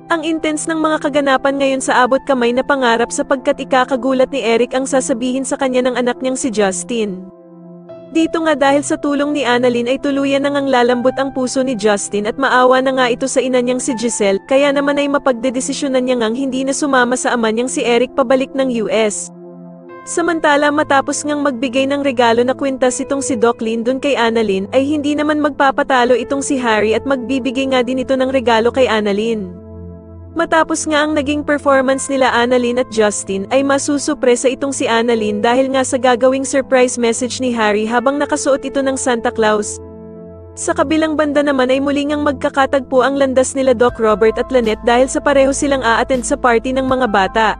Ang intense ng mga kaganapan ngayon sa abot kamay na pangarap sapagkat ikakagulat ni Eric ang sasabihin sa kanya ng anak niyang si Justin. Dito nga dahil sa tulong ni Annalyn ay tuluyan na ngang lalambot ang puso ni Justin at maawa na nga ito sa ina niyang si Giselle, kaya naman ay mapagdedesisyonan niya ngang hindi na sumama sa ama niyang si Eric pabalik ng US. Samantala matapos ngang magbigay ng regalo na kwintas itong si Doc Lyndon kay Annalyn, ay hindi naman magpapatalo itong si Harry at magbibigay nga din ito ng regalo kay Annalyn. Matapos nga ang naging performance nila Annalyn at Justin, ay masusupresa itong si Annalyn dahil nga sa gagawing surprise message ni Harry habang nakasuot ito ng Santa Claus. Sa kabilang banda naman ay muli ngang magkakatagpo ang landas nila Doc Robert at Lynette dahil sa pareho silang a-attend sa party ng mga bata.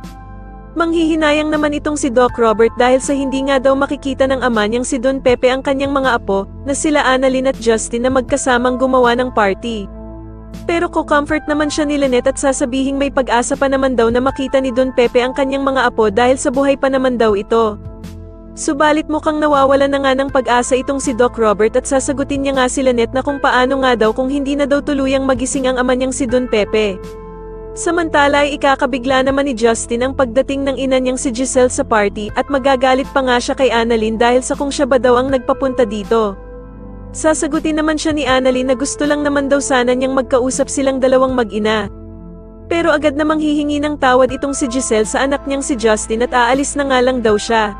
Manghihinayang naman itong si Doc Robert dahil sa hindi nga daw makikita ng ama niyang si Don Pepe ang kanyang mga apo, na sila Annalyn at Justin na magkasamang gumawa ng party. Pero ko-comfort naman siya ni Lynette at sasabihing may pag-asa pa naman daw na makita ni Don Pepe ang kanyang mga apo dahil sa buhay pa naman daw ito. Subalit mukhang nawawala na nga ng pag-asa itong si Doc Robert at sasagutin niya nga si Lynette na kung paano nga daw kung hindi na daw tuluyang magising ang ama niyang si Don Pepe. Samantala ay ikakabigla naman ni Justin ang pagdating ng ina niyang si Giselle sa party at magagalit pa nga siya kay Annalyn dahil sa kung siya ba daw ang nagpapunta dito. Sasagutin naman siya ni Annalyn na gusto lang naman daw sana niyang magkausap silang dalawang mag-ina. Pero agad namang hihingi ng tawad itong si Giselle sa anak niyang si Justin at aalis na nga lang daw siya.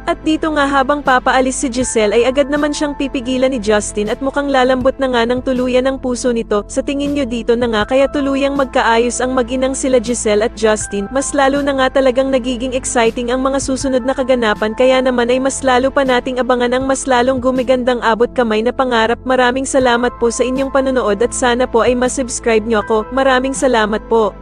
At dito nga habang papaalis si Giselle ay agad naman siyang pipigilan ni Justin at mukhang lalambot na nga ng tuluyan ang puso nito. Sa tingin nyo dito na nga kaya tuluyang magkaayos ang mag-inang sila Giselle at Justin, mas lalo na nga talagang nagiging exciting ang mga susunod na kaganapan, kaya naman ay mas lalo pa nating abangan ang mas lalong gumigandang abot kamay na pangarap. Maraming salamat po sa inyong panonood at sana po ay masubscribe nyo ako. Maraming salamat po.